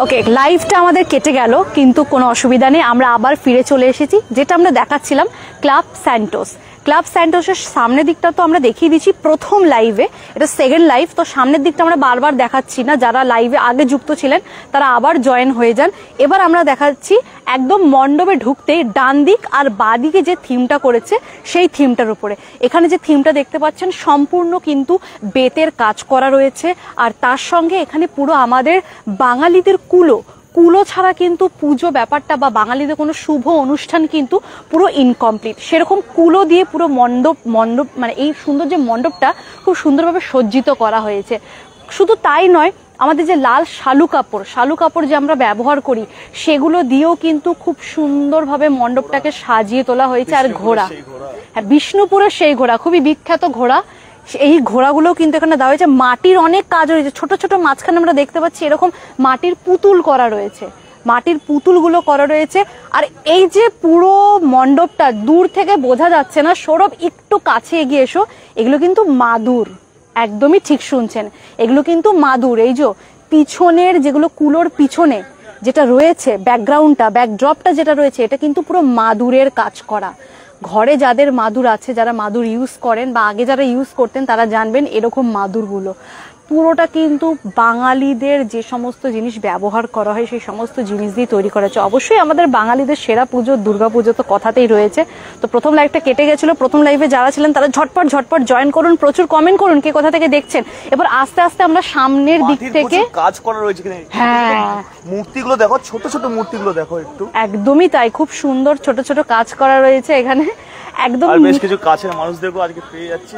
ওকে, লাইভটা আমাদের কেটে গেল, কিন্তু কোনো অসুবিধা নেই, আমরা আবার ফিরে চলে এসেছি। যেটা আমরা দেখাচ্ছিলাম ক্লাব স্যান্টোস, ক্লাব স্যান্টোসের সামনের দিকটা তো আমরা দেখিয়ে দিচ্ছি প্রথম লাইভে, এটা সেকেন্ড লাইভ, তো সামনের দিকটা আমরা বারবার দেখাচ্ছি না, যারা লাইভে আগে যুক্ত ছিলেন তারা আবার জয়েন হয়ে যান। এবার আমরা দেখাচ্ছি একদম মণ্ডপে ঢুকতেই ডান দিক আর বাঁ দিকে যে থিমটা করেছে সেই থিমটার উপরে। এখানে যে থিমটা দেখতে পাচ্ছেন সম্পূর্ণ কিন্তু বেতের কাজ করা রয়েছে, আর তার সঙ্গে এখানে পুরো আমাদের বাঙালিদের কুলো ছাড়া কিন্তু পুজো ব্যাপারটা বা বাঙালিদের কোনো শুভ অনুষ্ঠান কিন্তু পুরো ইনকমপ্লিট। সেরকম কুলো দিয়ে পুরো মণ্ডপ মানে এই সুন্দর যে মণ্ডপটা খুব সুন্দরভাবে সজ্জিত করা হয়েছে। শুধু তাই নয়, আমাদের যে লাল শালু কাপড় যে আমরা ব্যবহার করি সেগুলো দিয়েও কিন্তু খুব সুন্দরভাবে মণ্ডপটাকে সাজিয়ে তোলা হয়েছে। আর ঘোড়া, হ্যাঁ, বিষ্ণুপুরের সেই ঘোড়া, খুবই বিখ্যাত ঘোড়া, এই ঘোড়াগুলো কিন্তু এখানে দেওয়া হয়েছে। মাটির অনেক কাজ রয়েছে, ছোট ছোট মাঝখানে আমরা দেখতে পাচ্ছি এরকম মাটির পুতুল করা রয়েছে, মাটির পুতুলগুলো করা রয়েছে। আর এই যে পুরো মণ্ডপটা দূর থেকে বোঝা যাচ্ছে না, সৌরভ একটু কাছে এগিয়ে এসো, এগুলো কিন্তু মাদুর, একদমই ঠিক শুনছেন, এগুলো কিন্তু মাদুর। এই যে পিছনের যেগুলো কুলোর পিছনে যেটা রয়েছে ব্যাকগ্রাউন্ডটা, ব্যাকড্রপটা যেটা রয়েছে, এটা কিন্তু পুরো মাদুরের কাজ করা। ঘরে যাদের মাদুর আছে, যারা মাদুর ইউজ করেন বা আগে যারা ইউজ করতেন তারা জানবেন এরকম মাদুরগুলো পুরোটা কিন্তু বাঙালিদের যে সমস্ত জিনিস ব্যবহার করা হয় সেই সমস্ত জিনিস দিয়ে তৈরি করা হচ্ছে। অবশ্যই আমাদের বাঙালিদের সেরা পুজো দুর্গাপুজো তো কথাতেই রয়েছে। তো প্রথম লাইভটা কেটে গেছিল, প্রথম লাইভে যারা ছিলেন তারা ঝটপট জয়েন করুন, প্রচুর কমেন্ট করুন কে কোথা থেকে দেখছেন। এবার আস্তে আস্তে আমরা সামনের দিক থেকে কাজ করা রয়েছে, হ্যাঁ মূর্তিগুলো দেখো, ছোট ছোট মূর্তিগুলো দেখো একটু, একদমই তাই, খুব সুন্দর ছোট ছোট কাজ করা রয়েছে এখানে একদম। আর বেশ কিছু কাছের মানুষদেরকে আজকে পেয়ে যাচ্ছি,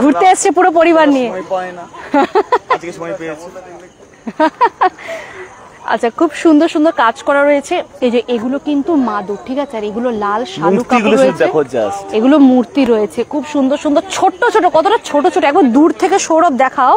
ঘুরতে এসছে পুরো পরিবার নিয়ে, আজকে সময় পেয়েছি। আচ্ছা, খুব সুন্দর সুন্দর কাজ করা রয়েছে। এই যে এগুলো কিন্তু মাদুর, ঠিক আছে, আর এগুলো লাল শালু কাপড় রয়েছে, এগুলো মূর্তি রয়েছে খুব সুন্দর সুন্দর, ছোট্ট ছোট, কতটা ছোট ছোট, একবার দূর থেকে সৌরভ দেখাও,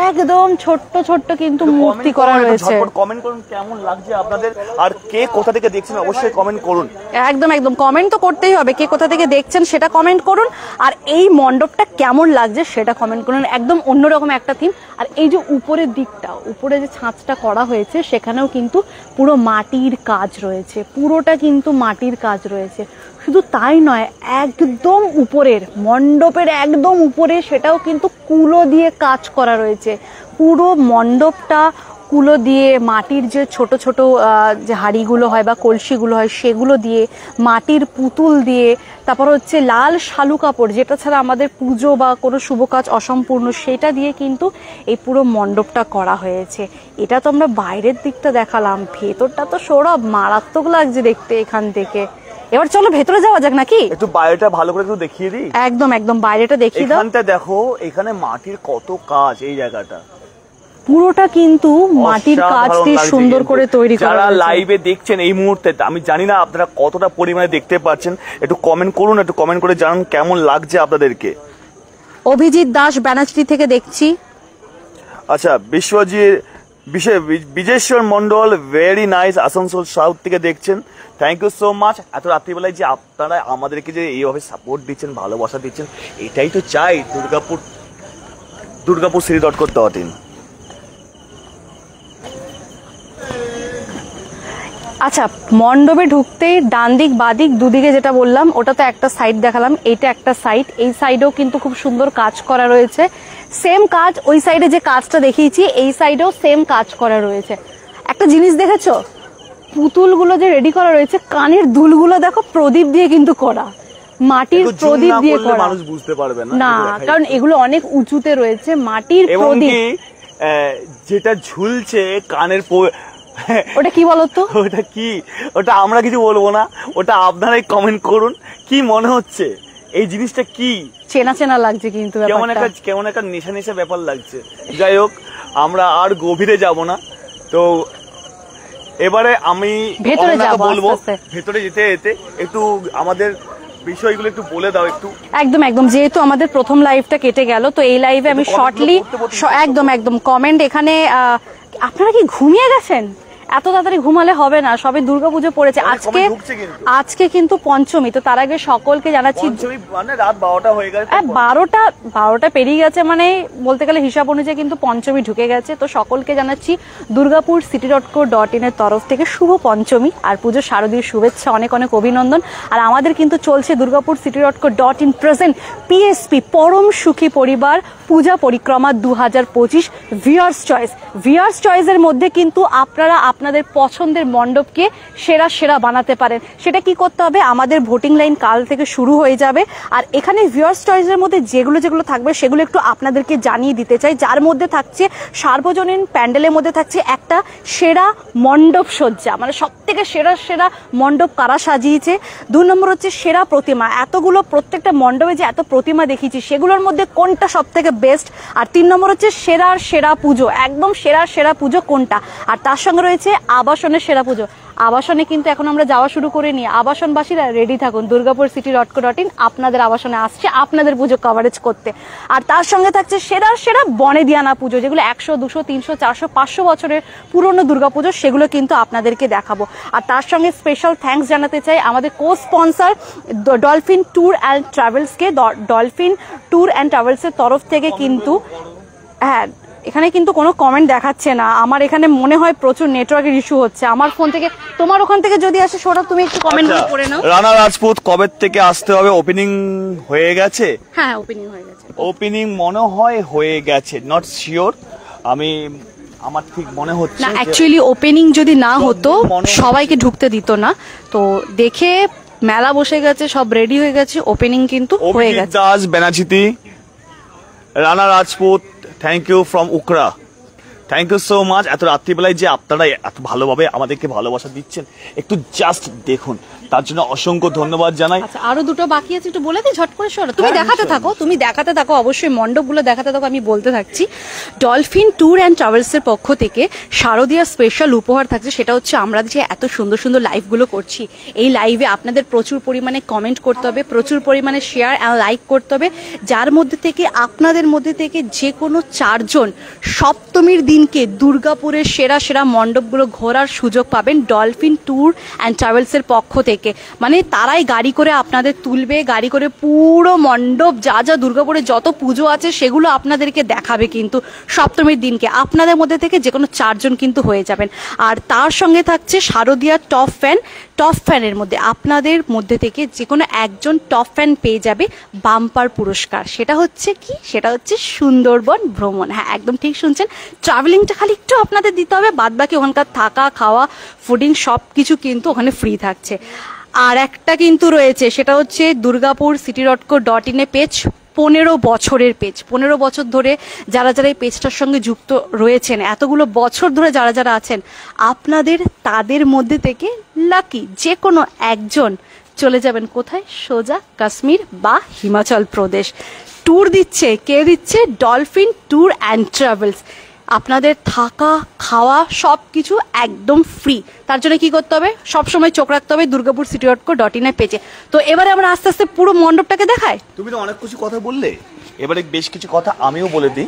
একদম ছোট্ট ছোট্ট কিন্তু মূর্তি করা রয়েছে। কমেন্ট করুন কেমন লাগছে আপনাদের, আর কে কোথা থেকে দেখছেন অবশ্যই কমেন্ট করুন। একদম কমেন্ট তো করতেই হবে, কে কোথা থেকে দেখছেন সেটা কমেন্ট করুন, আর এই মণ্ডপটা কেমন লাগছে সেটা কমেন্ট করুন। একদম অন্যরকম একটা থিম। আর এই যে উপরের দিকটা, উপরে যে ছাঁচটা করা হয়েছে সেখানেও কিন্তু পুরো মাটির কাজ রয়েছে, পুরোটা কিন্তু মাটির কাজ রয়েছে। শুধু তাই নয়, একদম উপরের মণ্ডপের একদম উপরে সেটাও কিন্তু কুলো দিয়ে কাজ করা রয়েছে। পুরো মণ্ডপটা কুলো দিয়ে, মাটির যে ছোট ছোট যে হাঁড়িগুলো হয় বা কলসিগুলো হয় সেগুলো দিয়ে, মাটির পুতুল দিয়ে, তারপর হচ্ছে লাল শালু কাপড় যেটা ছাড়া আমাদের পুজো বা কোনো শুভ কাজ অসম্পূর্ণ, সেটা দিয়ে কিন্তু এই পুরো মণ্ডপটা করা হয়েছে। এটা তো আমরা বাইরের দিকটা দেখালাম, ভেতরটা তো সৌরভ মারাত্মক লাগছে দেখতে এখান থেকে। এবার চলো ভেতরে যাওয়া যাক নাকি, একটু বাইরেটা ভালো করে একটু দেখিয়ে দিই। একদম বাইরেটা দেখিয়ে দাও। এখানটা দেখো, এখানে মাটির কত কাজ, এই জায়গাটা পুরোটা কিন্তু মাটির কাজ দিয়ে সুন্দর করে তৈরি করা। যারা লাইভে দেখছেন এই মুহূর্তে, আমি জানি না আপনারা কতটা পরিমাণে দেখতে পাচ্ছেন, একটু কমেন্ট করুন, একটু কমেন্ট করে জানান কেমন লাগছে আপনাদেরকে। অভিজিৎ দাস ব্যানার্জি থেকে দেখছি। আচ্ছা, Bijeshwar Mandal, very nice, Asansol south থেকে দেখছেন, থ্যাংক ইউ সো মাচ। এত রাত্রিবেলায় যে আপনারা আমাদেরকে যে এইভাবে সাপোর্ট দিচ্ছেন, ভালোবাসা দিচ্ছেন, এটাই তো চাই দুর্গাপুর city.co.in। আচ্ছা, মণ্ডপে ঢুকতেই ডান দিক বাঁ দিক দুদিকে যেটা বললাম ওটা তো একটা সাইড দেখালাম, এইটা একটা সাইড, এই সাইডেও কিন্তু খুব সুন্দর কাজ করা রয়েছে। সেম কাজ ওই সাইডে যে কাজটা দেখিয়েছি এই সাইডেও সেম কাজ করা রয়েছে। একটা জিনিস দেখেছো, পুতুলগুলো যে রেডি করা রয়েছে, কানের দুলগুলো দেখো প্রদীপ দিয়ে কিন্তু করা, মাটির প্রদীপ দিয়ে করা, মানুষ বুঝতে পারবে না, কারণ এগুলো অনেক উঁচুতে রয়েছে, মাটির প্রদীপ। যেটা ঝুলছে কানের, ওটা কি বলতো, ওটা কি, ওটা আমরা কিছু বলবো না, ওটা আপনারাই কমেন্ট করুন কি মনে হচ্ছে, এই জিনিসটা কি চেনা চেনা লাগছে, কিন্তু কেমন একটা নেশা নেশা ব্যাপার লাগছে। যাই হোক, আমরা আর গভীরে যাব না, তো এবারে আমি ভেতরে বলবো, ভেতরে যেতে যেতে একটু আমাদের বিষয়গুলো একটু বলে দাও একটু। একদম যেহেতু আমাদের প্রথম লাইভটা কেটে গেল, তো এই লাইভে আমি শর্টলি একদম কমেন্ট, এখানে আপনারা কি ঘুমিয়ে গেছেন? এত তাড়াতাড়ি ঘুমালে হবে না, সবে দুর্গাপুজো পড়েছে আজকে কিন্তু পঞ্চমী। তো তার আগে সকলকে জানাচ্ছি মানে রাত 12টা হয়ে গেছে, 12টা পেরিয়ে গেছে, মানে বলতে গেলে হিসাব অনুযায়ী কিন্তু পঞ্চমী ঢুকে গেছে। তো সকলকে জানাচ্ছি দুর্গাপুর city.co.in এর তরফ থেকে শুভ পঞ্চমী আর পুজো শারদীয় শুভেচ্ছা, অনেক অনেক অভিনন্দন। আর আমাদের কিন্তু চলছে দুর্গাপুর city.co.in প্রেজেন্ট PSP পরম সুখী পরিবার পূজা পরিক্রমা 2025 ভিউয়ার্স চয়েসের মধ্যে কিন্তু আপনারা আপনাদের পছন্দের মণ্ডপকে সেরা বানাতে পারেন। সেটা কি করতে হবে, আমাদের ভোটিং লাইন কাল থেকে শুরু হয়ে যাবে। আর এখানে ভিউয়ার্স চয়েসের মধ্যে যেগুলো থাকবে সেগুলো একটু আপনাদেরকে জানিয়ে দিতে চাই। যার মধ্যে থাকছে সার্বজনীন প্যান্ডেলের মধ্যে থাকছে একটা সেরা মণ্ডপ সজ্জা, মানে সব থেকে সেরা মণ্ডপ কারা সাজিয়েছে। 2 নম্বর হচ্ছে সেরা প্রতিমা, এতগুলো প্রত্যেকটা মণ্ডপে যে এত প্রতিমা দেখিয়েছি সেগুলোর মধ্যে কোনটা সব থেকে বেস্ট। আর 3 নম্বর হচ্ছে সেরা পুজো, একদম সেরা পুজো কোনটা। আর তার সঙ্গে রয়েছে আবাসনের সেরা পুজো। আবাসনে কিন্তু এখন আমরা যাওয়া শুরু করে নিই, আবাসনবাসীরা রেডি থাকুন, দুর্গাপুর city.co.in আপনাদের আবাসনে আসছে আপনাদের পুজো কভারেজ করতে। আর তার সঙ্গে থাকছে সেরা বনেদিয়ানা পুজো, যেগুলো 100, 200, 300, 400, 500 বছরের পুরনো দুর্গাপুজো, সেগুলো কিন্তু আপনাদেরকে দেখাবো। আর তার সঙ্গে স্পেশাল থ্যাঙ্কস জানাতে চাই আমাদের co sponsor Dolphin tour and ট্রাভেলসকে। ডলফিন ট্যুর অ্যান্ড ট্রাভেলসের তরফ থেকে কিন্তু, হ্যাঁ এখানে কিন্তু কোনো কমেন্ট দেখাচ্ছে না, আমার এখানে মনে হয় প্রচুর নেটওয়ার্কের ইস্যু হচ্ছে আমার ফোন থেকে। তোমার ওখান থেকে যদি আসে সৌরভ তুমি একটু কমেন্ট করে নাও। রানা রাজপুত কবে থেকে আসতে হবে? ওপেনিং হয়ে গেছে? হ্যাঁ ওপেনিং হয়ে গেছে, ওপেনিং মনে হয় হয়ে গেছে, নট শিওর, আমার ঠিক মনে হচ্ছে না। অ্যাকচুয়ালি ওপেনিং যদি না হতো সবাইকে ঢুকতে দিত না, তো দেখে মেলা বসে গেছে, সব রেডি হয়ে গেছে, ওপেনিং কিন্তু হয়ে গেছে। Das Benachiti, Rana Rajput, thank you from Ukra, thank you so much. এত রাত্রিবেলায় যে আপনারা এত ভালোভাবে আমাদেরকে ভালোবাসা দিচ্ছেন, একটু জাস্ট দেখুন, তার জন্য অসংখ্য ধন্যবাদ জানাই। আচ্ছা আরো দুটো বাকি আছে, একটু বলে দিই ঝট করে সরো। তুমি দেখাতে থাকো অবশ্যই, মণ্ডপগুলো দেখাতে থাকো, আমি বলতে থাকছি। ডলফিন ট্যুর অ্যান্ড ট্রাভেলস এর পক্ষ থেকে শারদীয়া স্পেশাল উপহার থাকছে, সেটা হচ্ছে আমরা যে এত সুন্দর লাইভগুলো করছি, এই লাইভে আপনাদের প্রচুর পরিমাণে কমেন্ট করতে হবে, প্রচুর পরিমাণে শেয়ার অ্যান্ড লাইক করতে হবে, যার মধ্যে থেকে আপনাদের মধ্যে থেকে যে কোনো 4 জন সপ্তমীর দিনকে দুর্গাপুরের সেরা মণ্ডপগুলো ঘোরার সুযোগ পাবেন ডলফিন ট্যুর অ্যান্ড ট্রাভেলস এর পক্ষ থেকে। মানে তারাই গাড়ি করে আপনাদের তুলবে, গাড়ি করে পুরো মণ্ডপ যা দুর্গাপুরে যত পুজো আছে সেগুলো আপনাদেরকে দেখাবে কিন্তু সপ্তমীর দিনকে। আপনাদের মধ্যে থেকে যে কোনো 4 জন কিন্তু হয়ে যাবেন। আর তার সঙ্গে থাকছে শারদীয়া টপ ফ্যানের মধ্যে আপনাদের মধ্যে থেকে যে কোনো একজন টপ ফ্যান পেয়ে যাবে বাম্পার পুরস্কার। সেটা হচ্ছে সুন্দরবন ভ্রমণ। হ্যাঁ একদম ঠিক শুনছেন, ট্রাভেলিংটা খালি একটু আপনাদের দিতে হবে, বাদ বাকি ওখানকার থাকা খাওয়া ফুডিং সব কিছু কিন্তু ওখানে ফ্রি থাকছে। আর একটা কিন্তু রয়েছে, সেটা হচ্ছে দুর্গাপুর city.co.in এ পেজ, 15 বছরের পেজ, 15 বছর ধরে যারা এই পেজটার সঙ্গে যুক্ত রয়েছেন, এতগুলো বছর ধরে যারা আছেন, তাদের মধ্যে থেকে লাকি যে কোনো একজন চলে যাবেন কোথায়, সোজা কাশ্মীর বা হিমাচল প্রদেশ। ট্যুর দিচ্ছে, কে দিচ্ছে? Dolphin tour and travels. আপনাদের থাকা খাওয়া সবকিছু একদম ফ্রি। তার জন্য কি করতে হবে, সবসময় চোখ রাখতে হবে দুর্গাপুর city.co.in এর পেজে। তো এবারে আমরা আস্তে আস্তে পুরো মণ্ডপটাকে দেখাই। তুমি তো অনেক কিছু কথা বললে, এবারে বেশ কিছু কথা আমিও বলে দিই।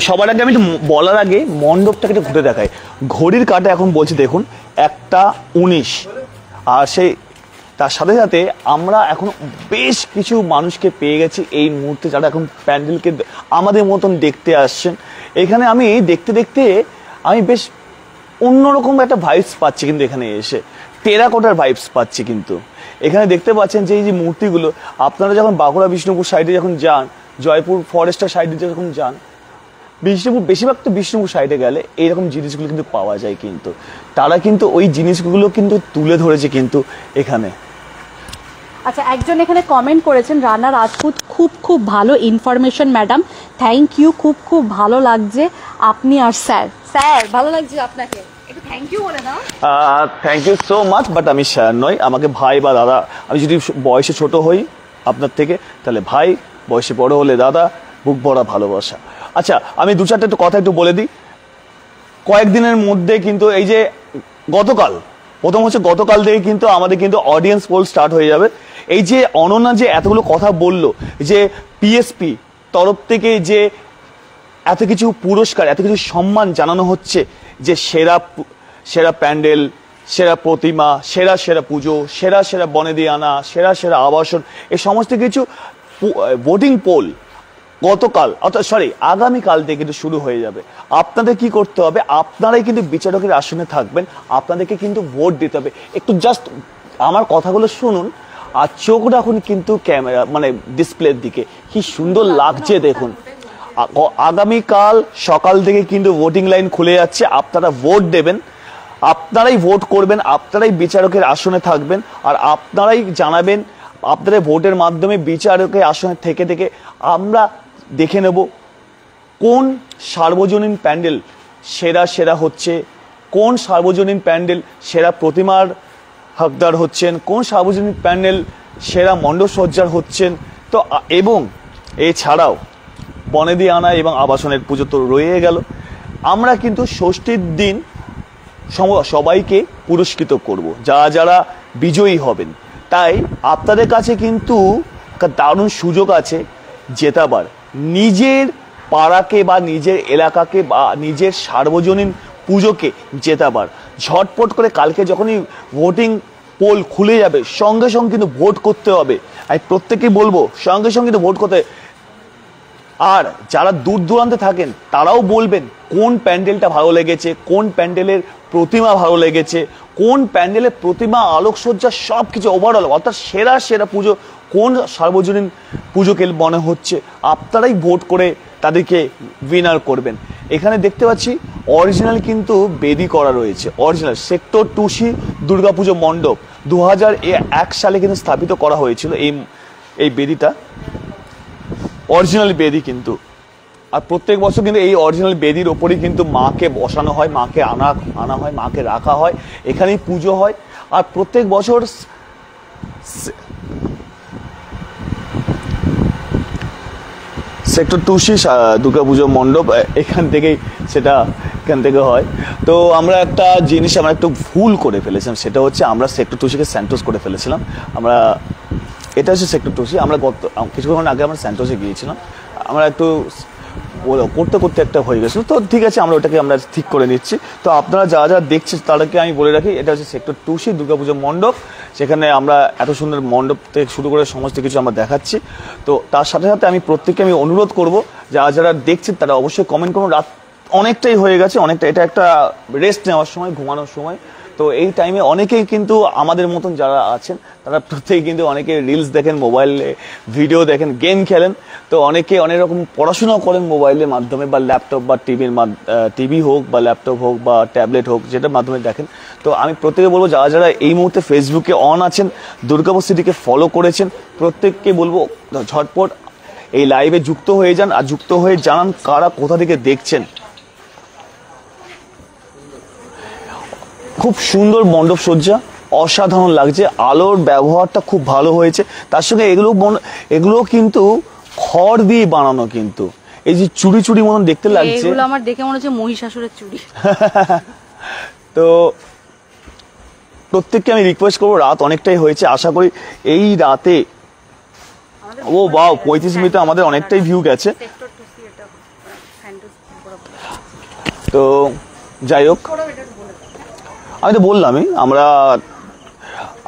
সবার আগে আমি বলার আগে মণ্ডপটাকে একটু ঘুরে দেখাই। ঘড়ির কাঁটা এখন বলছি দেখুন 1:19, আর সেই তার সাথে সাথে আমরা এখন বেশ কিছু মানুষকে পেয়ে গেছি এই মুহূর্তে, যারা এখন প্যান্ডেলকে আমাদের মতন দেখতে আসছেন। এখানে আমি দেখতে আমি বেশ অন্যরকম একটা ভাইবস পাচ্ছি, কিন্তু এখানে এসে টেরাকোটার ভাইবস পাচ্ছি। কিন্তু এখানে দেখতে পাচ্ছেন যে এই যে মূর্তিগুলো, আপনারা যখন বাঁকুড়া বিষ্ণুপুর সাইডে যখন যান, জয়পুর ফরেস্টার সাইডে যখন যান, বেশিরভাগ তো বিষ্ণুপুর সাইডে গেলে এইরকম জিনিসগুলো কিন্তু পাওয়া যায়। কিন্তু তারা কিন্তু ওই জিনিসগুলো কিন্তু তুলে ধরেছে কিন্তু এখানে। আচ্ছা একজন এখানে কমেন্ট করেছেন, রানা রাজপুত খুব ভালো ইনফরমেশন ম্যাডাম, থ্যাংক ইউ, খুব ভালো লাগছে আপনি আর স্যার ভালো লাগছে আপনাকে, একটু থ্যাংক ইউ বলে দাও। Thank you so much, but আমি স্যার নই, আমাকে ভাই বা দাদা। আমি যদি বয়সে ছোট হই আপনার থেকে, তাহলে ভাই, বয়সে বড় হলে দাদা, বুক ভরা ভালোবাসা। আচ্ছা আমি 2-4টা একটু কথা একটু বলে দিই। কয়েকদিনের মধ্যে কিন্তু এই যে গতকাল থেকে কিন্তু আমাদের কিন্তু অডিয়েন্স পোল স্টার্ট হয়ে যাবে। এই যে অনন্যা যে এতগুলো কথা বললো, যে পিএসপি তরফ থেকে যে এত কিছু পুরস্কার, এত কিছু সম্মান জানানো হচ্ছে, যে সেরা প্যান্ডেল, সেরা প্রতিমা, সেরা সেরা পুজো, সেরা সেরা বনেদি আনা, সেরা সেরা আবাসন, এই সমস্ত কিছু ভোটিং পোল গতকাল অর্থাৎ আগামীকাল থেকে কিন্তু শুরু হয়ে যাবে। আপনাদের কি করতে হবে, আপনারাই কিন্তু বিচারকের আসনে থাকবেন, আপনাদেরকে কিন্তু ভোট দিতে হবে। একটু জাস্ট আমার কথাগুলো শুনুন আর চোখ রাখুন কিন্তু ক্যামেরা মানে ডিসপ্লের দিকে, কি সুন্দর লাগছে দেখুন। আগামীকাল সকাল থেকে কিন্তু ভোটিং লাইন খুলে যাচ্ছে, আপনারা ভোট দেবেন, আপনারাই ভোট করবেন, আপনারাই বিচারকের আসনে থাকবেন আর আপনারাই জানাবেন। আপনাদের ভোটের মাধ্যমে বিচারকের আসনে থেকে থেকে আমরা দেখে নেব কোন সার্বজনীন প্যান্ডেল সেরা সেরা হচ্ছে, কোন সার্বজনীন প্যান্ডেল সেরা প্রতিমার হকদার হচ্ছেন, কোন সার্বজনীন প্যান্ডেল সেরা মণ্ডপ সজ্জার হচ্ছেন। তো এবং এছাড়াও বনেদি আনা এবং আবাসনের পুজো তো রয়ে গেল। আমরা কিন্তু ষষ্ঠীর দিন সবাইকে পুরস্কৃত করব, যারা যারা বিজয়ী হবেন। তাই আপনাদের কাছে কিন্তু একটা দারুণ সুযোগ আছে জেতাবার, নিজের পাড়াকে বা নিজের এলাকাকে বা নিজের সার্বজনীন পুজোকে জেতাবার। ঝটপট করে কালকে যখনই ভোটিং পোল খুলে যাবে সঙ্গে সঙ্গে কিন্তু ভোট করতে হবে। আমি প্রত্যেককে বলবো সঙ্গে সঙ্গে কিন্তু ভোট করতে। আর যারা দূর দূরান্তে থাকেন তারাও বলবেন কোন প্যান্ডেলটা ভালো লেগেছে, কোন প্যান্ডেলের প্রতিমা ভালো লেগেছে, কোন প্যান্ডেলের প্রতিমা আলোকসজ্জা সব কিছু ওভারঅল অর্থাৎ সেরা সেরা পুজো কোন সার্বজনীন পুজোকে মনে হচ্ছে, আপনারাই ভোট করে তাদেরকে উইনার করবেন। এখানে দেখতে পাচ্ছি অরিজিনাল কিন্তু বেদি করা রয়েছে, অরিজিনাল সেক্টর 2C দুর্গাপুজো মণ্ডপ 2001 সালে কিন্তু স্থাপিত করা হয়েছিল এই বেদিটা, অরিজিনাল বেদি কিন্তু। আর প্রত্যেক বছর কিন্তু এই অরিজিনাল বেদির ওপরেই কিন্তু মাকে বসানো হয়, মাকে আনা হয়, মাকে রাখা হয়, এখানেই পুজো হয়। আর প্রত্যেক বছর সেক্টর 2C দুর্গাপুজো মণ্ডপ এখান থেকে হয়। তো আমরা একটা জিনিস আমরা একটু ভুল করে ফেলেছিলাম, সেটা হচ্ছে আমরা সেক্টর 2C কে স্যান্টোস করে ফেলেছিলাম। এটা হচ্ছে সেক্টর 2C, আমরা কিছুক্ষণ আগে আমরা স্যান্টোসে গিয়েছিলাম, আমরা একটু করতে করতে একটা হয়ে গেছিল। তো ঠিক আছে, আমরা ওটাকে আমরা ঠিক করে নিচ্ছি। তো আপনারা যারা যারা দেখছেন তাদেরকে আমি বলে রাখি, এটা হচ্ছে সেক্টর 2C দুর্গাপুজো মণ্ডপ, সেখানে আমরা এত সুন্দর মণ্ডপ থেকে শুরু করে সমস্ত কিছু আমরা দেখাচ্ছি। তো তার সাথে সাথে আমি প্রত্যেককে আমি অনুরোধ করব যারা যারা দেখছেন তারা অবশ্যই কমেন্ট করুন। রাত অনেকটাই হয়ে গেছে, এটা একটা রেস্ট নেওয়ার সময়, ঘুমানোর সময়। তো এই টাইমে অনেকেই কিন্তু আমাদের মতন যারা আছেন তারা প্রত্যেকে কিন্তু অনেকে রিলস দেখেন, মোবাইলে ভিডিও দেখেন, গেম খেলেন। তো অনেকে অনেক রকম পড়াশোনাও করেন মোবাইলের মাধ্যমে বা ল্যাপটপ বা টিভি হোক বা ল্যাপটপ হোক বা ট্যাবলেট হোক, যেটার মাধ্যমে দেখেন। তো আমি প্রত্যেকে বলবো যারা যারা এই মুহূর্তে ফেসবুকে অন আছেন, দুর্গাপুর সিটিকে ফলো করেছেন, প্রত্যেককে বলবো ঝটপট এই লাইভে যুক্ত হয়ে যান আর যুক্ত হয়ে জানান কারা কোথা থেকে দেখছেন। খুব সুন্দর মণ্ডপ সজ্জা, অসাধারণ লাগছে, আলোর ব্যবহারটা খুব ভালো হয়েছে। তার সঙ্গে এগুলো কিন্তু খড় দিয়ে বানানো, কিন্তু এই যে চুড়ি চুড়ি মতন দেখতে লাগছে, এগুলো আমার দেখে মনে হচ্ছে মহিষাসুরের চুড়ি। তো প্রত্যেককে আমি রিকোয়েস্ট করবো, রাত অনেকটাই হয়েছে, আশা করি এই রাতে 35 মিনিটে আমাদের অনেকটাই ভিউ গেছে। তো যাই হোক, আমি তো বললামই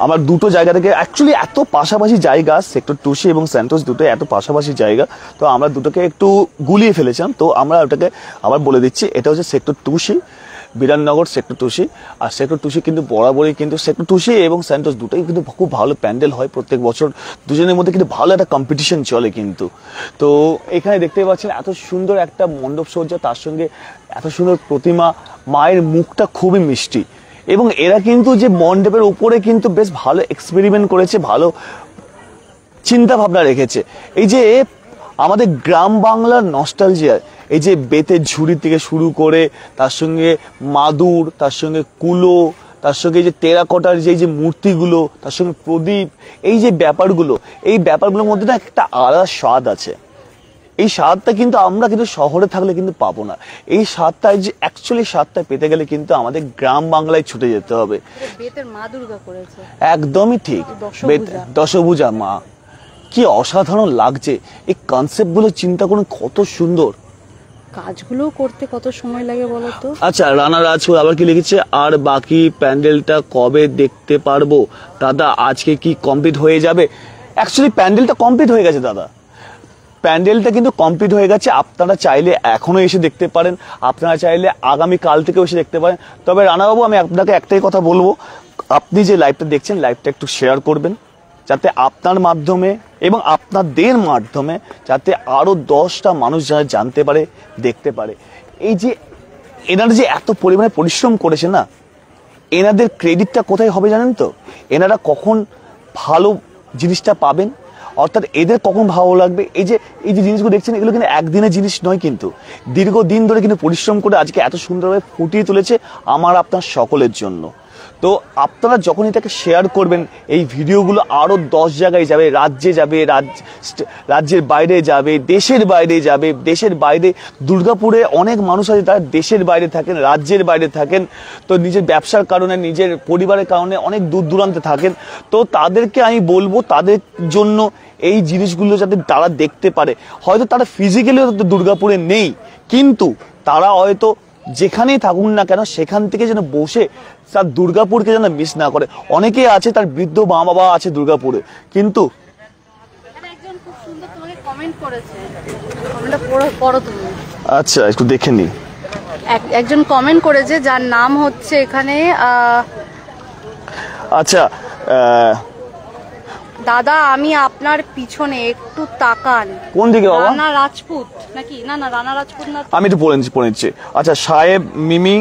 আমরা দুটো জায়গা থেকে অ্যাকচুয়ালি এত পাশাপাশি জায়গা, সেক্টর 2C এবং স্যান্টোস দুটো এত পাশাপাশি জায়গা, তো আমরা দুটোকে একটু গুলিয়ে ফেলেছিলাম। তো আমরা ওটাকে আবার বলে দিচ্ছি, এটা হচ্ছে sector 2C Bidhannagar sector 2C। আর সেক্টর 2C কিন্তু বরাবরই কিন্তু সেক্টর 2C এবং স্যান্টোস দুটোই কিন্তু খুব ভালো প্যান্ডেল হয় প্রত্যেক বছর, দুজনের মধ্যে কিন্তু ভালো একটা কম্পিটিশন চলে কিন্তু। তো এখানে দেখতে পাচ্ছেন এত সুন্দর একটা মণ্ডপ সজ্জা, তার সঙ্গে এত সুন্দর প্রতিমা, মায়ের মুখটা খুবই মিষ্টি। এবং এরা কিন্তু যে মণ্ডপের উপরে কিন্তু বেশ ভালো এক্সপেরিমেন্ট করেছে, ভালো চিন্তা ভাবনা রেখেছে। এই যে আমাদের গ্রাম বাংলার নস্টালজিয়া, এই যে বেতের ঝুড়ি থেকে শুরু করে তার সঙ্গে মাদুর, তার সঙ্গে কুলো, তার সঙ্গে এই যে টেরাকোটার যে মূর্তিগুলো, তার সঙ্গে প্রদীপ, এই যে ব্যাপারগুলোর মধ্যে না একটা আলাদা স্বাদ আছে। এই স্বাদটা কিন্তু আমরা কিন্তু শহরে থাকলে কিন্তু পাবো না। এই স্বাদটা যে অ্যাকচুয়ালি স্বাদটা পেতে গেলে কিন্তু আমাদের গ্রাম বাংলায় ছুটে যেতে হবে। বেতের মা দুর্গা করেছে, একদমই ঠিক, দশভুজা মা, কি অসাধারণ লাগছে। এই কনসেপ্টগুলো চিন্তা করুন কত সুন্দর। কাজগুলো করতে কত সময় লাগে বলো তো? আচ্ছা, রানা রাজপুত আবার কি লিখেছে, আর বাকি প্যান্ডেলটা কবে দেখতে পারবো দাদা? আজকে কি কমপ্লিট হয়ে যাবে? অ্যাকচুয়ালি প্যান্ডেলটা কমপ্লিট হয়ে গেছে দাদা, প্যান্ডেলটা কিন্তু কমপ্লিট হয়ে গেছে। আপনারা চাইলে এখনো এসে দেখতে পারেন, আপনারা চাইলে আগামী কাল থেকেও এসে দেখতে পারেন। তবে রানাবাবু, আমি আপনাকে একটাই কথা বলবো, আপনি যে লাইভটা দেখছেন, লাইভটা একটু শেয়ার করবেন, যাতে আপনার মাধ্যমে এবং আপনাদের মাধ্যমে যাতে আরো 10টা মানুষ যারা জানতে পারে, দেখতে পারে। এই যে এনারা যে এত পরিমাণে পরিশ্রম করেছে না, এনাদের ক্রেডিটটা কোথায় হবে জানেন তো? এনারা কখন ভালো জিনিসটা পাবেন, অর্থাৎ এদের কখন ভালো লাগবে। এই যে জিনিসগুলো দেখছেন, এগুলো কিন্তু একদিনের জিনিস নয়, কিন্তু দীর্ঘদিন ধরে কিন্তু পরিশ্রম করে আজকে এত সুন্দরভাবে ফুটিয়ে তুলেছে আমার আপনার সকলের জন্য। তো আপনারা যখন এটাকে শেয়ার করবেন, এই ভিডিওগুলো আরো 10 জায়গায় যাবে, রাজ্যে যাবে, রাজ্যের বাইরে যাবে, দেশের বাইরে যাবে। দেশের বাইরে দুর্গাপুরে অনেক মানুষ আছে তারা দেশের বাইরে থাকেন, রাজ্যের বাইরে থাকেন, তো নিজের ব্যবসার কারণে, নিজের পরিবারের কারণে অনেক দূর দূরান্তে থাকেন। তো তাদেরকে আমি বলবো, তাদের জন্য এই জিনিসগুলো যাতে তারা দেখতে পারে। হয়তো তারা ফিজিক্যালি দুর্গাপুরে নেই, কিন্তু তারা হয়তো যেখানেই থাকুন না কেন সেখান থেকে যেন বসে তার দুর্গাপুরকে যেন মিস না করে। অনেকেই আছে তার বৃদ্ধ মা বাবা আছে দুর্গাপুরে, কিন্তু একজন খুব সুন্দর তোমাকে কমেন্ট করেছে, কমেন্টটা পড়ো তুমি। আচ্ছা, একটু দেখে নি। একজন কমেন্ট করেছে যার নাম হচ্ছে এখানে আচ্ছা, দাদা আমি আপনার পিছনে একটু তাকান। কোন দিকে বাবা? রানা রাজপুত নাকি? না না, রানা রাজপুত না, আমি একটু পড়ে নিচ্ছি। আচ্ছা, সাহেব মিমি,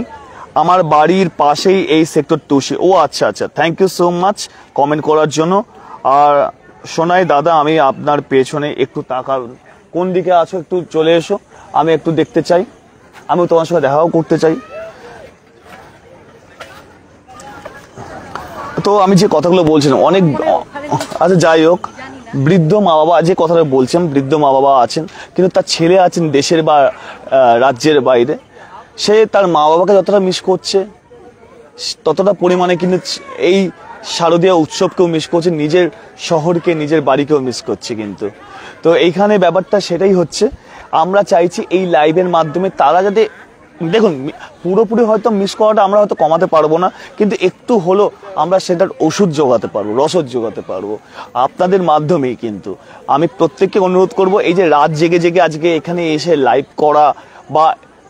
আমার বাড়ির পাশেই এই সেক্টর 2C। ও আচ্ছা আচ্ছা, thank you so much comment করার জন্য। আর সোনাই দাদা, আমি আপনার পেছনে একটু তাকান, কোন দিকে আছো একটু চলে এসো, আমি একটু দেখতে চাই, আমি তোমার সঙ্গে দেখাও করতে চাই। তো আমি যে কথাগুলো বলছিলাম অনেক, আচ্ছা যাই হোক, বৃদ্ধ মা বাবা যে কথাটা বলছেন, বৃদ্ধ মা বাবা আছেন, কিন্তু তার ছেলে আছেন দেশের বা রাজ্যের বাইরে। সে তার মা বাবাকে যতটা মিস করছে, ততটা পরিমাণে কিন্তু এই শারদীয় উৎসবকেও মিস করছে, নিজের শহরকে, নিজের বাড়িকেও মিস করছে কিন্তু। তো এইখানে ব্যাপারটা সেটাই হচ্ছে, আমরা চাইছি এই লাইভের মাধ্যমে তারা যাতে, দেখুন পুরোপুরি হয়তো মিস করাটা আমরা হয়তো কমাতে পারবো না, কিন্তু একটু হলো আমরা সেটার ওষুধ যোগাতে পারবো, রসদ যোগাতে পারবো আপনাদের মাধ্যমেই। কিন্তু আমি প্রত্যেককে অনুরোধ করব, এই যে রাত জেগে জেগে আজকে এখানে এসে লাইভ করা বা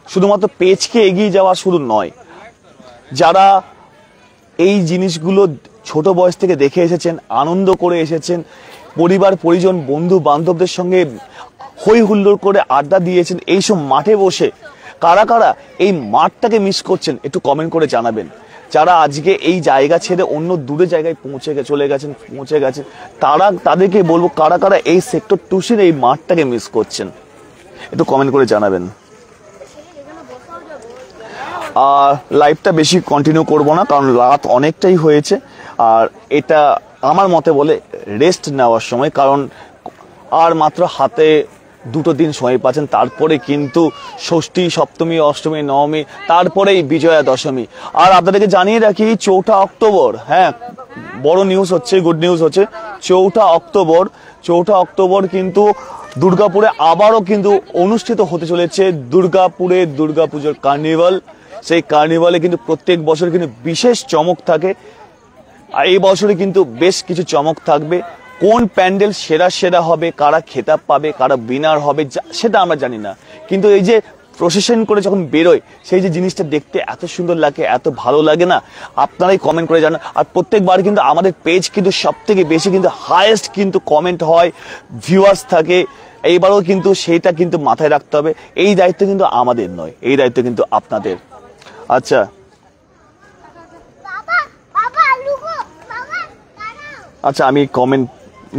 শুধুমাত্র পেজকে এগিয়ে যাওয়া শুধু নয়, যারা এই জিনিসগুলো ছোট বয়স থেকে দেখে এসেছেন, আনন্দ করে এসেছেন, পরিবার পরিজন বন্ধু বান্ধবদের সঙ্গে হই হুল্লোড় করে আড্ডা দিয়েছেন এইসব মাঠে বসে, কারা কারা এই মাঠটাকে মিস করছেন একটু কমেন্ট করে জানাবেন। যারা আজকে এই জায়গা ছেড়ে অন্য দূরে জায়গায় পৌঁছে গেছেন, তাদেরকে বলবো কারা কারা এই সেক্টর 2Cর এই মাঠটাকে মিস করছেন একটু কমেন্ট করে জানাবেন। আর লাইভটা বেশি কন্টিনিউ করব না, কারণ রাত অনেকটাই হয়েছে, আর এটা আমার মতে বলে রেস্ট নেওয়ার সময়, কারণ আর মাত্র হাতে 2 দিন সময় পাচ্ছেন, তারপরে কিন্তু ষষ্ঠী, সপ্তমী, অষ্টমী, নবমী, তারপরেই বিজয়া দশমী। আর আপনাদেরকে জানিয়ে রাখি 4 অক্টোবর, হ্যাঁ বড় নিউজ হচ্ছে, গুড নিউজ হচ্ছে, 4 অক্টোবর কিন্তু দুর্গাপুরে আবারও কিন্তু অনুষ্ঠিত হতে চলেছে দুর্গাপুরে দুর্গাপুজোর কার্নিভাল। সেই কার্নিভালে কিন্তু প্রত্যেক বছর কিন্তু বিশেষ চমক থাকে, আর এই বছরে কিন্তু বেশ কিছু চমক থাকবে। কোন প্যান্ডেল সেরা হবে, কারা খেতাব পাবে, কারা উইনার হবে, সেটা আমরা জানি না, কিন্তু এই যে প্রসেশন করে যখন বেরোয়, সেই যে জিনিসটা দেখতে এত সুন্দর লাগে, এত ভালো লাগে না, আপনারাই কমেন্ট করে জানান। আর প্রত্যেকবার কিন্তু আমাদের পেজ কিন্তু সব থেকে বেশি কিন্তু হাইয়েস্ট কিন্তু কমেন্ট হয়, ভিউয়ার্স থাকে। এইবারও কিন্তু সেইটা কিন্তু মাথায় রাখতে হবে, এই দায়িত্ব কিন্তু আমাদের নয়, এই দায়িত্ব কিন্তু আপনাদের। আচ্ছা আচ্ছা, আমি কমেন্ট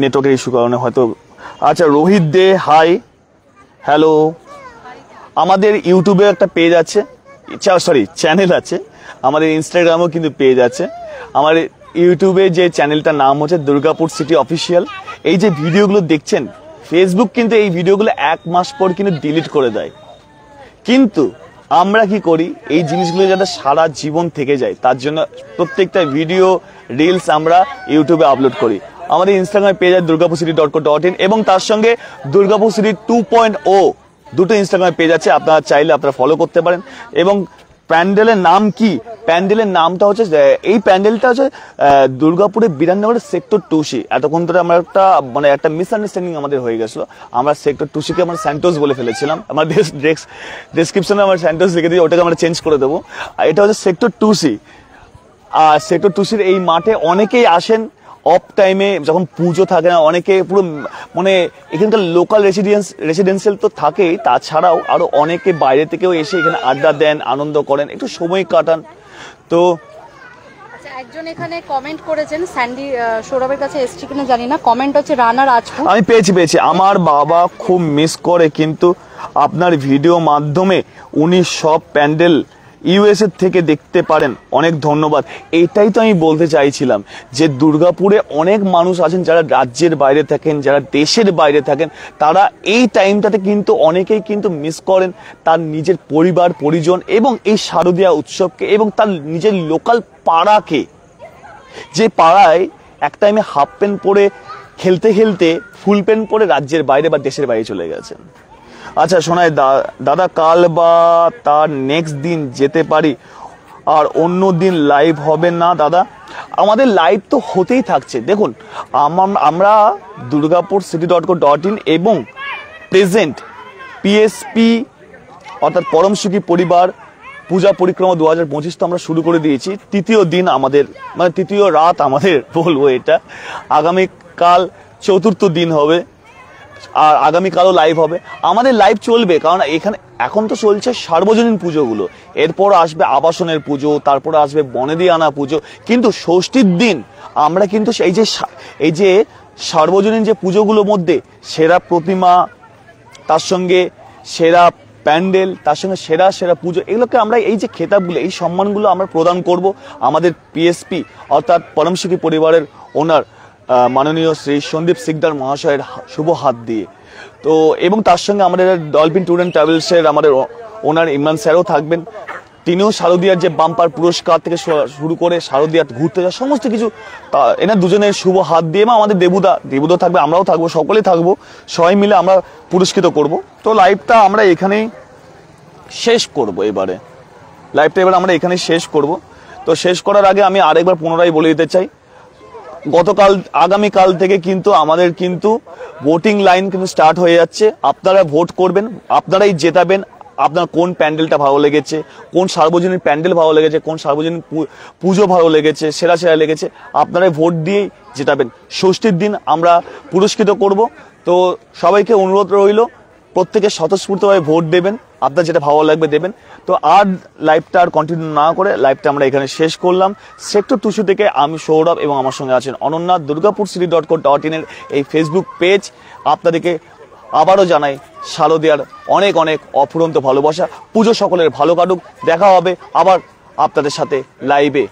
নেটওয়ার্কের ইস্যু কারণে হয়তো। আচ্ছা, রোহিত দে হাই, হ্যালো। আমাদের ইউটিউবে একটা পেজ আছে, চ্যানেল আছে, আমাদের ইনস্টাগ্রামেও কিন্তু পেজ আছে। আমার ইউটিউবে যে চ্যানেলটার নাম হচ্ছে দুর্গাপুর সিটি অফিসিয়াল। এই যে ভিডিওগুলো দেখছেন, ফেসবুক কিন্তু এই ভিডিওগুলো 1 মাস পর কিন্তু ডিলিট করে দেয়, কিন্তু আমরা কি করি, এই জিনিসগুলো যাতে সারা জীবন থেকে যায় তার জন্য প্রত্যেকটা ভিডিও রিলস আমরা ইউটিউবে আপলোড করি। আমাদের ইনস্টাগ্রামে পেজ আছে durgapurcity.co.in, এবং তার সঙ্গে দুর্গাপুর সিটি 2.0 দুটো ইনস্টাগ্রামে পেজ আছে, আপনারা চাইলে আপনারা ফলো করতে পারেন। এবং প্যান্ডেলের নাম কি? প্যান্ডেলের নামটা হচ্ছে, এই প্যান্ডেলটা হচ্ছে দুর্গাপুরের বিধাননগরের সেক্টর 2C। এতক্ষণ ধরে আমরা একটা মিসআন্ডারস্ট্যান্ডিং আমাদের হয়ে গেছিল। আমরা সেক্টর 2C-কে আমরা স্যান্টোস বলে ফেলেছিলাম। আমার ডেসক্রিপশনে আমার স্যান্টোস লিখে দিয়ে ওটাকে আমরা চেঞ্জ করে দেবো। এটা হচ্ছে সেক্টর 2C। আর সেক্টর 2C-র এই মাঠে অনেকেই আসেন অফ টাইমে, যখন পুজো থাকে না, অনেকে পুরো এখানকার লোকাল রেসিডেন্সিয়াল তো থাকেই, তাছাড়াও আরো অনেকে বাইরে থেকেও এসে এখানে আড্ডা দেন, আনন্দ করেন, একটু সময় কাটান। তো একজন এখানে কমেন্ট করেছেন, স্যান্ডি সৌরভের কাছে এসছি কিনা জানি না, কমেন্ট হচ্ছে রানা রাজপুত। আমি পেয়েছি। আমার বাবা খুব মিস করে, কিন্তু আপনার ভিডিও মাধ্যমে উনি সব প্যান্ডেল ইউএসএ থেকে দেখতে পারেন। অনেক ধন্যবাদ। এইটাই তো আমি বলতে চাইছিলাম যে দুর্গাপুরে অনেক মানুষ আছেন যারা রাজ্যের বাইরে থাকেন, যারা দেশের বাইরে থাকেন, তারা এই টাইমটাতে কিন্তু অনেকেই কিন্তু মিস করেন তার নিজের পরিবার পরিজন এবং এই শারদীয়া উৎসবকে এবং তার নিজের লোকাল পাড়াকে, যে পাড়ায় এক টাইমে হাফ প্যান্ট পরে খেলতে খেলতে ফুল প্যান্ট পরে রাজ্যের বাইরে বা দেশের বাইরে চলে গেছেন। আচ্ছা শোনায় দাদা, কাল বা তার নেক্সট দিন যেতে পারি, আর অন্য দিন লাইভ হবে না দাদা? আমাদের লাইভ তো হতেই থাকছে। দেখুন, আমরা durgapurcity.co.in এবং প্রেজেন্ট পিএসপি অর্থাৎ পরম সুখী পরিবার পূজা পরিক্রমা 2025 তো আমরা শুরু করে দিয়েছি। তৃতীয় দিন আমাদের, তৃতীয় রাত আমাদের বলবো এটা। আগামীকাল চতুর্থ দিন হবে, আর আগামীকালও লাইভ হবে। আমাদের লাইভ চলবে, কারণ এখানে এখন তো চলছে সার্বজনীন পুজোগুলো, এরপর আসবে আবাসনের পুজো, তারপরে আসবে বনেদি আনা পুজো। কিন্তু ষষ্ঠীর দিন আমরা কিন্তু এই যে সার্বজনীন যে পুজোগুলোর মধ্যে সেরা প্রতিমা, তার সঙ্গে সেরা প্যান্ডেল, তার সঙ্গে সেরা সেরা পুজো, এগুলোকে আমরা এই যে খেতাবগুলো, এই সম্মানগুলো আমরা প্রদান করব আমাদের পিএসপি অর্থাৎ পরম সুখী পরিবারের ওনার মাননীয় শ্রী সন্দীপ সিকদার মহাশয়ের শুভ হাত দিয়ে। তো এবং তার সঙ্গে আমাদের ডলফিন ট্যুর অ্যান্ড ট্রাভেলসের আমাদের ওনার ইমরান স্যারও থাকবেন। তিনিও শারদীয়ার যে বাম্পার পুরস্কার থেকে শুরু করে শারদীয়ার ঘুরতে যাওয়া সমস্ত কিছু এনার দুজনের শুভ হাত দিয়ে, এবং আমাদের দেবুদা থাকবে, আমরাও থাকবো, সকলেই থাকবো, সবাই মিলে আমরা পুরস্কৃত করব। তো লাইভটা আমরা এখানেই শেষ করব। এবারে আমরা এখানেই শেষ করব। তো শেষ করার আগে আমি আরেকবার পুনরায় বলে দিতে চাই, আগামীকাল থেকে কিন্তু আমাদের কিন্তু ভোটিং লাইন কিন্তু স্টার্ট হয়ে যাচ্ছে। আপনারা ভোট করবেন, আপনারাই জেতাবেন। আপনার কোন প্যান্ডেলটা ভালো লেগেছে, কোন সার্বজনীন প্যান্ডেল ভালো লেগেছে, কোন সার্বজনীন পুজো ভালো লেগেছে, সেরা লেগেছে, আপনারাই ভোট দিয়েই জেতাবেন। ষষ্ঠীর দিন আমরা পুরস্কৃত করব। তো সবাইকে অনুরোধ রইল, প্রত্যেকে স্বতঃস্ফূর্তভাবে ভোট দেবেন, আপনার যেটা ভালো লাগবে দেবেন। তো আর লাইভটা আর কন্টিনিউ না করে লাইভটা আমরা এখানে শেষ করলাম। সেক্টর 2C থেকে আমি সৌরভ এবং আমার সঙ্গে আছেন অনন্যা। durgapurcity.co.in এর এই ফেসবুক পেজ আপনাদেরকে আবারও জানাই শারদীয়ার অনেক অনেক অফুরন্ত ভালোবাসা। পুজো সকলের ভালো কাটুক। দেখা হবে আবার আপনাদের সাথে লাইভে।